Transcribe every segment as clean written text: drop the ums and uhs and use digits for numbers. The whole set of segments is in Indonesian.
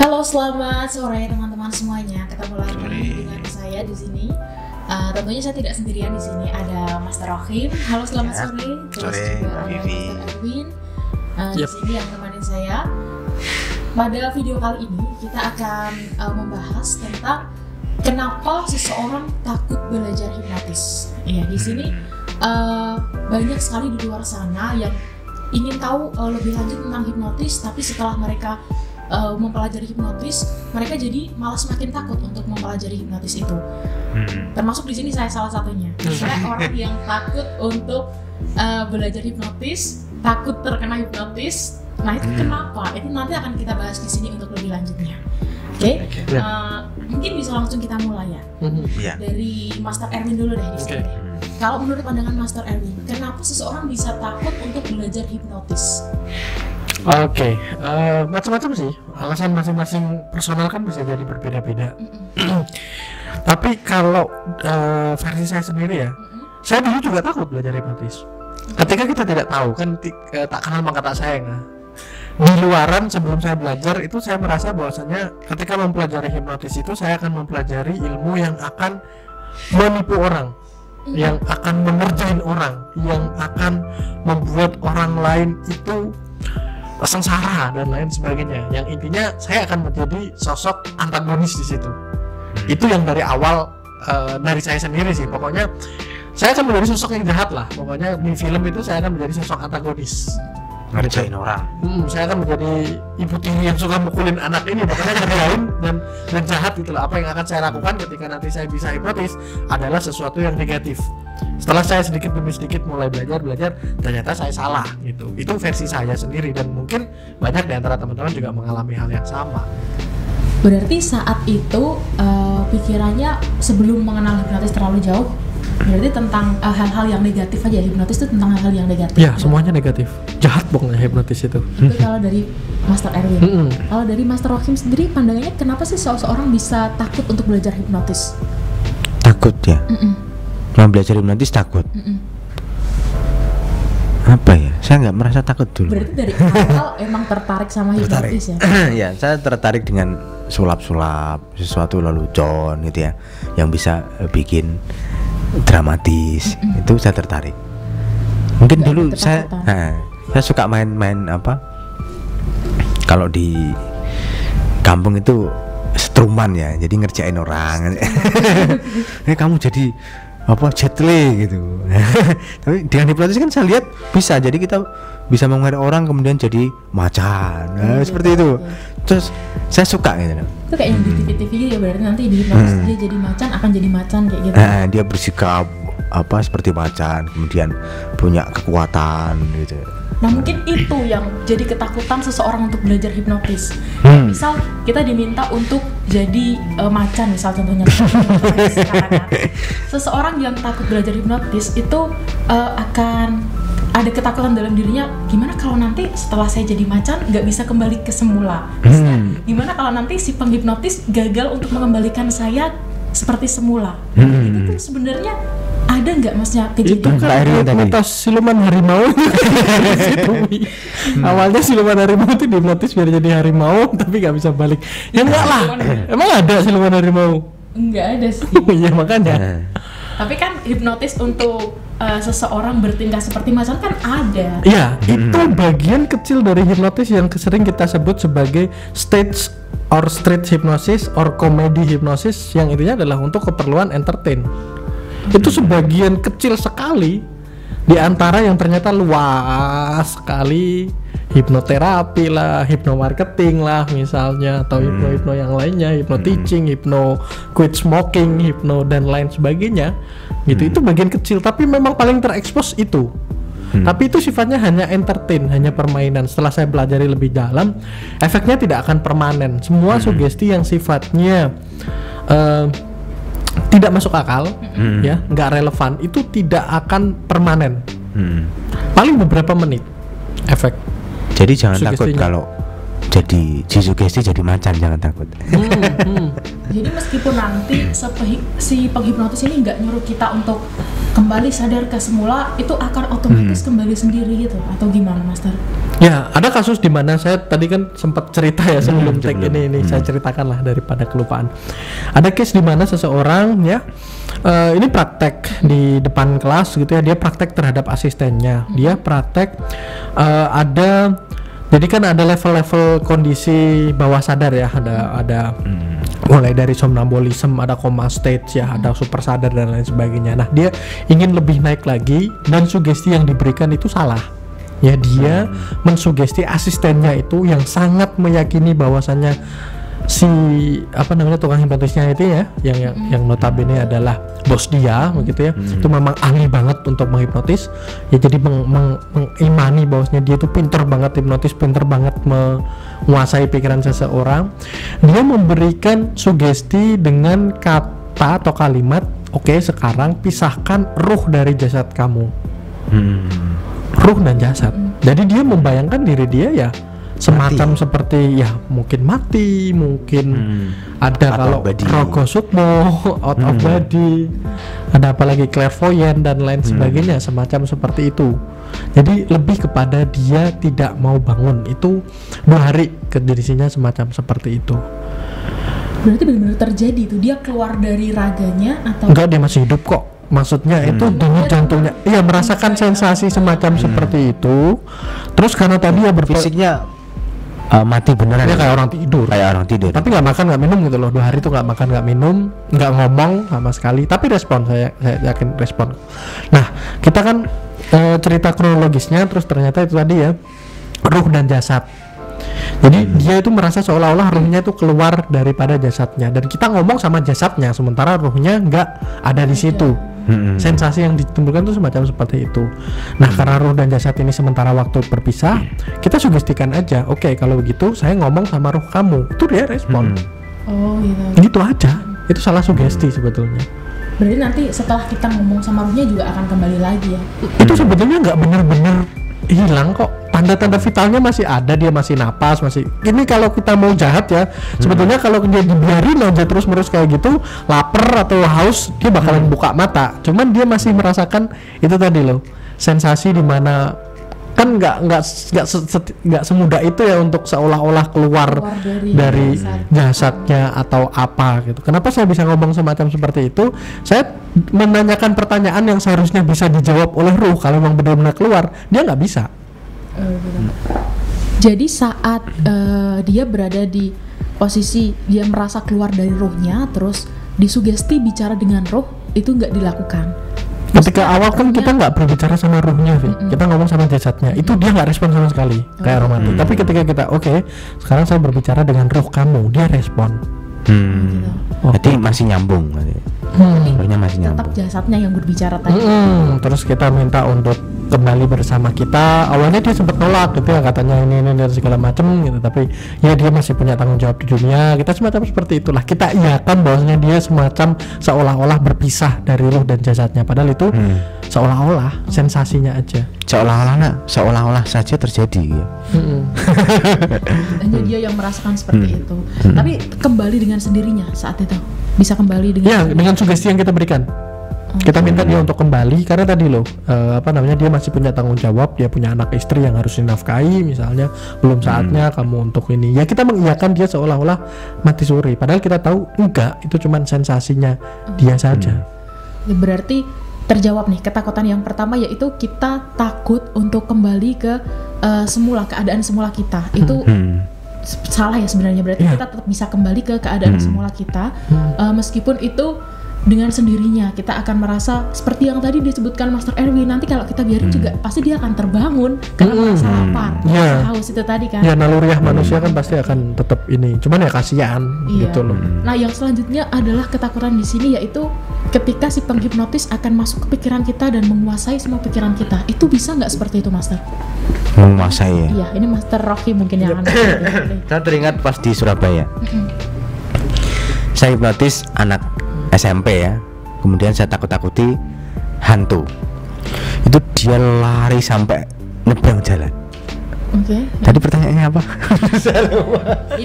Halo, selamat sore teman-teman semuanya. Ketemu lagi dengan saya di sini. Tentunya saya tidak sendirian di sini. Ada Master Rohim. Halo, selamat sore. Terus juga ada Master Erwin. Di sini yang temenin saya. Pada video kali ini kita akan membahas tentang kenapa seseorang takut belajar hipnotis. Ya, di sini banyak sekali di luar sana yang ingin tahu lebih lanjut tentang hipnotis, tapi setelah mereka mempelajari hipnotis, mereka jadi malas makin takut untuk mempelajari hipnotis itu. Termasuk di sini saya salah satunya. Saya orang yang takut untuk belajar hipnotis, takut terkena hipnotis. Nah, itu kenapa? Itu nanti akan kita bahas di sini untuk lebih lanjutnya. Oke. Mungkin bisa langsung kita mulai ya. Dari Master Erwin dulu deh di sini. Kalau menurut pandangan Master Erwin, kenapa seseorang bisa takut untuk belajar hipnotis? Macam-macam sih. Alasan masing-masing personal kan bisa jadi berbeda-beda. Tapi kalau versi saya sendiri ya, saya dulu juga takut belajar hipnotis. Ketika kita tidak tahu kan, tak kenal maka tak sayang. Di luaran sebelum saya belajar itu saya merasa bahwasanya ketika mempelajari hipnotis itu saya akan mempelajari ilmu yang akan menipu orang, yang akan mengerjain orang, yang akan membuat orang lain itu sengsara dan lain sebagainya. Yang intinya saya akan menjadi sosok antagonis di situ. Itu yang dari awal dari saya sendiri sih. Pokoknya saya akan menjadi sosok yang jahat lah. Pokoknya di film itu saya akan menjadi sosok antagonis, ngerjain orang. Saya akan menjadi ibu tiri yang suka mukulin anak ini, pokoknya ngerjain dan jahat gitu loh. Apa yang akan saya lakukan ketika nanti saya bisa hipnotis adalah sesuatu yang negatif. Setelah saya sedikit demi sedikit mulai belajar, ternyata saya salah gitu. Itu versi saya sendiri dan mungkin banyak di antara teman-teman juga mengalami hal yang sama. Berarti saat itu pikirannya sebelum mengenal hipnotis terlalu jauh, berarti tentang hal-hal yang negatif aja. Hipnotis itu tentang hal-hal yang negatif. Ya, semuanya negatif. Jahat pokoknya hipnotis itu. Itu kalau dari Master Erwin. Kalau dari Master Rohim sendiri, pandangannya kenapa sih seseorang bisa takut untuk belajar hipnotis? Takut ya? Mau belajar hipnotis takut? Apa ya? Saya nggak merasa takut dulu. Berarti dari awal emang tertarik sama hipnotis ya? Ya, saya tertarik dengan sulap-sulap, sesuatu lelucon gitu ya, yang bisa bikin dramatis. Itu saya tertarik. Mungkin nggak dulu saya suka main-main apa? Kalau di kampung itu setruman ya, jadi ngerjain orang. Kamu jadi apa, jet li gitu. Tapi dengan hipnotis kan saya lihat bisa, jadi kita bisa mengalir orang kemudian jadi macan. Seperti itu. Terus saya suka gitu. Itu kayak yang di TV-TV ya, berarti nanti di hipnotis dia jadi macan, akan jadi macan kayak gitu. Dia bersikap apa seperti macan, kemudian punya kekuatan gitu. Nah, mungkin itu yang jadi ketakutan seseorang untuk belajar hipnotis. Misal kita diminta untuk jadi macan, misal contohnya seseorang yang takut belajar hipnotis itu akan ada ketakutan dalam dirinya, gimana kalau nanti setelah saya jadi macan nggak bisa kembali ke semula. Gimana kalau nanti si penghipnotis gagal untuk mengembalikan saya seperti semula. Itu tuh sebenarnya ada nggak masnya kejadian? Itu kan mitos siluman harimau. Awalnya siluman harimau itu dihipnotis biar jadi harimau, tapi nggak bisa balik. Ya enggak lah. Emang ada siluman harimau? Enggak ada sih. Iya makanya. Tapi kan hipnotis untuk seseorang bertingkah seperti macan kan ada. Iya, itu bagian kecil dari hipnotis yang sering kita sebut sebagai stage or street hypnosis or comedy hypnosis, yang intinya adalah untuk keperluan entertain. Itu sebagian kecil sekali di antara yang ternyata luas sekali. Hipnoterapi lah, hipnomarketing lah misalnya, atau hipno yang lainnya, hipno teaching, hipno quit smoking, hipno dan lain sebagainya gitu. Itu bagian kecil tapi memang paling terekspos itu. Tapi itu sifatnya hanya entertain, hanya permainan. Setelah saya pelajari lebih dalam, efeknya tidak akan permanen. Semua sugesti yang sifatnya tidak masuk akal, ya, nggak relevan, itu tidak akan permanen. Paling beberapa menit efek. Jadi jangan takut kalau jadi sugesti jadi macan, jangan takut. Jadi meskipun nanti si penghipnotis ini nggak nyuruh kita untuk kembali sadar ke semula itu akan otomatis kembali sendiri gitu atau gimana Master? Ya, ada kasus di mana saya tadi kan sempat cerita ya sebelum take ini saya ceritakan lah daripada kelupaan. Ada case di mana seseorang ya ini praktek di depan kelas gitu ya, dia praktek terhadap asistennya. Dia praktek jadi kan ada level-level kondisi bawah sadar ya, ada mulai dari somnambulism, ada coma stage ya, ada super sadar dan lain sebagainya. Nah, dia ingin lebih naik lagi dan sugesti yang diberikan itu salah. Ya, dia mensugesti asistennya itu yang sangat meyakini bahwasannya si tukang hipnotisnya itu ya, yang notabene adalah bos dia begitu ya, itu memang ahli banget untuk menghipnotis ya, jadi mengimani bahwasanya dia itu pinter banget hipnotis, pinter banget menguasai pikiran seseorang. Dia memberikan sugesti dengan kata atau kalimat, oke, sekarang pisahkan ruh dari jasad kamu. Ruh dan jasad. Jadi dia membayangkan diri dia ya semacam seperti ya mungkin mati, mungkin ada kalau rogo sukmo, out of body, ada apalagi clairvoyant dan lain sebagainya, semacam seperti itu. Jadi lebih kepada dia tidak mau bangun, itu 2 hari kondisinya semacam seperti itu. Berarti benar-benar terjadi itu, dia keluar dari raganya atau enggak, dia masih hidup kok. Maksudnya itu denyut jantungnya iya merasakan sensasi semacam seperti itu. Terus karena tadi ya fisiknya mati beneran ya, kayak orang tidur tapi nggak makan nggak minum gitu loh, 2 hari itu nggak makan nggak minum nggak ngomong sama sekali, tapi respon saya yakin respon. Nah, kita kan cerita kronologisnya, terus ternyata itu tadi ya ruh dan jasad. Jadi dia itu merasa seolah-olah ruhnya itu keluar daripada jasadnya, dan kita ngomong sama jasadnya sementara ruhnya nggak ada di situ. Sensasi yang ditimbulkan itu semacam seperti itu. Nah, karena ruh dan jasad ini sementara waktu berpisah, kita sugestikan aja, oke, kalau begitu saya ngomong sama ruh kamu, itu dia respon. Oh gitu. Gitu aja. Itu salah sugesti sebetulnya. Berarti nanti setelah kita ngomong sama ruhnya juga akan kembali lagi ya? Itu sebetulnya nggak benar-benar hilang kok, tanda-tanda vitalnya masih ada, dia masih napas, masih ini. Kalau kita mau jahat ya, sebetulnya kalau dia dibiarin aja terus-menerus kayak gitu, lapar atau haus, dia bakalan buka mata, cuman dia masih merasakan itu tadi loh, sensasi di mana kan nggak semudah itu ya untuk seolah-olah keluar dari jasadnya atau apa gitu. Kenapa saya bisa ngomong semacam seperti itu? Saya menanyakan pertanyaan yang seharusnya bisa dijawab oleh ruh. Kalau memang benar-benar keluar, dia nggak bisa. Jadi saat dia berada di posisi dia merasa keluar dari ruhnya, terus disugesti bicara dengan ruh, itu nggak dilakukan. Ketika awal kan kita nggak berbicara sama ruhnya, kita ngomong sama jasadnya, itu dia nggak respon sama sekali, kayak romantis. Tapi ketika kita oke, sekarang saya berbicara dengan ruh kamu, dia respon. Berarti masih nyambung. Ruhnya masih nyambung. Tetap jasadnya yang berbicara tadi. Terus kita minta untuk kembali bersama kita. Awalnya dia sempat nolak gitu ya, katanya ini dan segala macam gitu, tapi ya dia masih punya tanggung jawab di dunia. Kita semacam seperti itulah. Kita iakan bahwasanya dia semacam seolah-olah berpisah dari ruh dan jasadnya, padahal itu seolah-olah sensasinya aja. Seolah-olah saja terjadi ya. Hanya dia yang merasakan seperti itu. Tapi kembali dengan sendirinya saat itu. Bisa kembali dengan sugesti yang kita berikan. Kita minta dia untuk kembali karena tadi loh dia masih punya tanggung jawab, dia punya anak istri yang harus dinafkahi misalnya, belum saatnya kamu untuk ini. Ya kita mengiyakan dia seolah-olah mati suri, padahal kita tahu enggak, itu cuma sensasinya dia saja. Ya, berarti terjawab nih ketakutan yang pertama, yaitu kita takut untuk kembali ke semula, keadaan semula kita. Itu salah ya sebenarnya, berarti kita tetap bisa kembali ke keadaan semula kita, meskipun itu dengan sendirinya. Kita akan merasa seperti yang tadi disebutkan Master Erwin, nanti kalau kita biarin juga pasti dia akan terbangun karena merasa lapar, merasa haus itu tadi kan. Ya, naluriah manusia kan pasti akan tetap ini, cuman ya kasihan gitu loh. Nah, yang selanjutnya adalah ketakutan di sini, yaitu ketika si penghipnotis akan masuk ke pikiran kita dan menguasai semua pikiran kita. Itu bisa nggak seperti itu, Master? Menguasai ya? Iya, ini Master Rocky mungkin yang akan saya teringat pas di Surabaya. Saya hipnotis anak SMP ya, kemudian saya takut-takuti hantu. Itu dia lari sampai nyebrang jalan. Oke. Tadi pertanyaannya apa?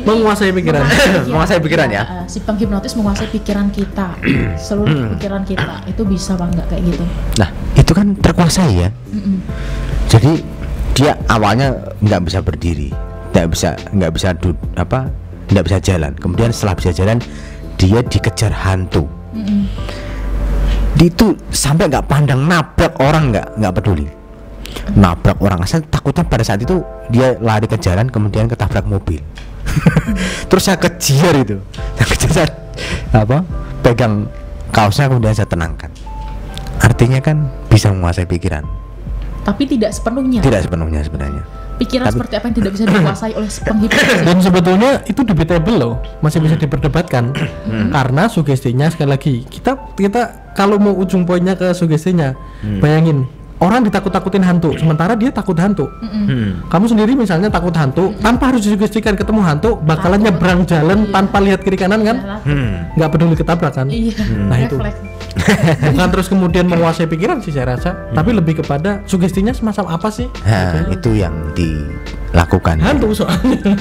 Menguasai pikiran. Menguasai pikiran ya. Si penghipnotis menguasai pikiran kita, seluruh pikiran kita. Itu bisa Bang nggak kayak gitu? Nah, itu kan terkuasai ya. Jadi dia awalnya nggak bisa berdiri, nggak bisa jalan. Kemudian setelah bisa jalan, dia dikejar hantu. Itu sampai nggak pandang, nabrak orang nggak peduli. Nabrak orang, asal takutnya pada saat itu dia lari ke jalan kemudian ketabrak mobil. Terus saya kejar itu, saya pegang kaosnya kemudian saya tenangkan. Artinya kan bisa menguasai pikiran, tapi tidak sepenuhnya sebenarnya. Pikiran seperti apa yang tidak bisa dikuasai oleh penghipnotis. Dan sebetulnya itu debatable loh, masih bisa diperdebatkan. Karena sugestinya sekali lagi kita kalau mau ujung poinnya ke sugestinya, bayangin orang ditakut-takutin hantu, sementara dia takut hantu. Kamu sendiri misalnya takut hantu, tanpa harus disugestikan ketemu hantu, bakalan nyebrang jalan tanpa lihat kiri kanan kan? Nggak peduli ketabrak kan? Nah itu. Bukan terus kemudian menguasai pikiran sih saya rasa, tapi lebih kepada sugestinya semacam apa sih? Itu yang dilakukan. Hantu soalnya.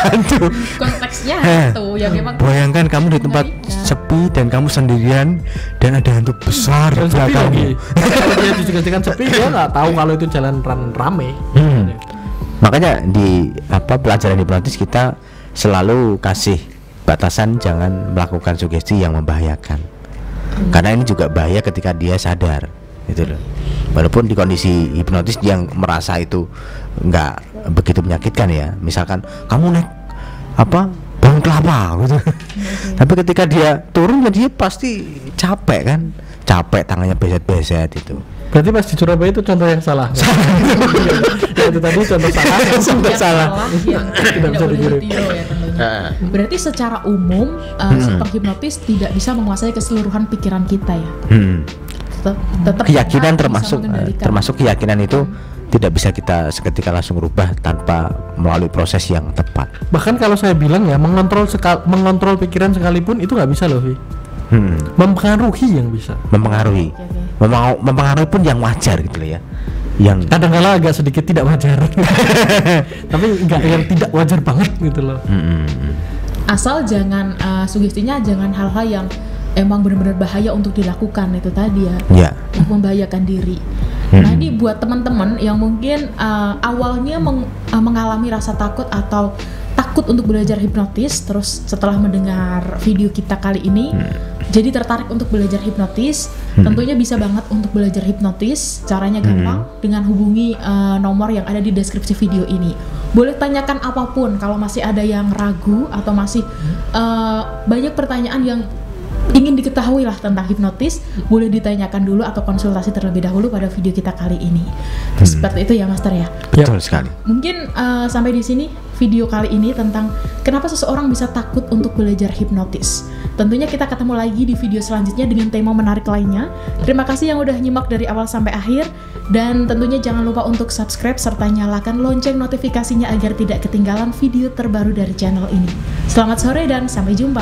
Hantu. Konteksnya hantu yang memang. Bayangkan kamu di tempat sepi dan kamu sendirian dan ada hantu besar di belakangmu. Kalau dia disugestikan sepi, dia nggak tahu kalau itu jalan rame. Makanya di pelajaran hipnotis kita selalu kasih batasan jangan melakukan sugesti yang membahayakan. Karena ini juga bahaya ketika dia sadar, gitu loh. Walaupun di kondisi hipnotis yang merasa itu nggak begitu menyakitkan ya. Misalkan kamu naik pohon kelapa gitu. Tapi ketika dia turun, dia pasti capek kan, tangannya beset-beset itu. Berarti pas di Surabaya itu contoh yang salah. Itu tadi contoh salah. Tidak bisa ditiru ya tentunya. Berarti secara umum si penghipnotis tidak bisa menguasai keseluruhan pikiran kita ya. Tetap keyakinan termasuk keyakinan itu tidak bisa kita seketika langsung rubah tanpa melalui proses yang tepat. Bahkan kalau saya bilang ya, mengontrol pikiran sekalipun itu nggak bisa loh, Vi. Mempengaruhi yang bisa. Mempengaruhi pun yang wajar gitu loh ya. Yang kadang-kala agak sedikit tidak wajar. Tapi enggak yang tidak wajar banget gitu loh. Asal jangan sugestinya jangan hal-hal yang emang benar-benar bahaya untuk dilakukan itu tadi ya. Membahayakan diri. Nah ini buat teman-teman yang mungkin awalnya mengalami rasa takut atau takut untuk belajar hipnotis, terus setelah mendengar video kita kali ini jadi tertarik untuk belajar hipnotis, tentunya bisa banget untuk belajar hipnotis. Caranya gampang, dengan hubungi nomor yang ada di deskripsi video ini. Boleh tanyakan apapun kalau masih ada yang ragu atau masih banyak pertanyaan yang ingin diketahui lah tentang hipnotis, boleh ditanyakan dulu atau konsultasi terlebih dahulu pada video kita kali ini. Seperti itu ya Master ya. Betul sekali. Mungkin sampai di sini video kali ini tentang kenapa seseorang bisa takut untuk belajar hipnotis. Tentunya kita ketemu lagi di video selanjutnya dengan tema menarik lainnya. Terima kasih yang udah nyimak dari awal sampai akhir, dan tentunya jangan lupa untuk subscribe serta nyalakan lonceng notifikasinya agar tidak ketinggalan video terbaru dari channel ini. Selamat sore dan sampai jumpa.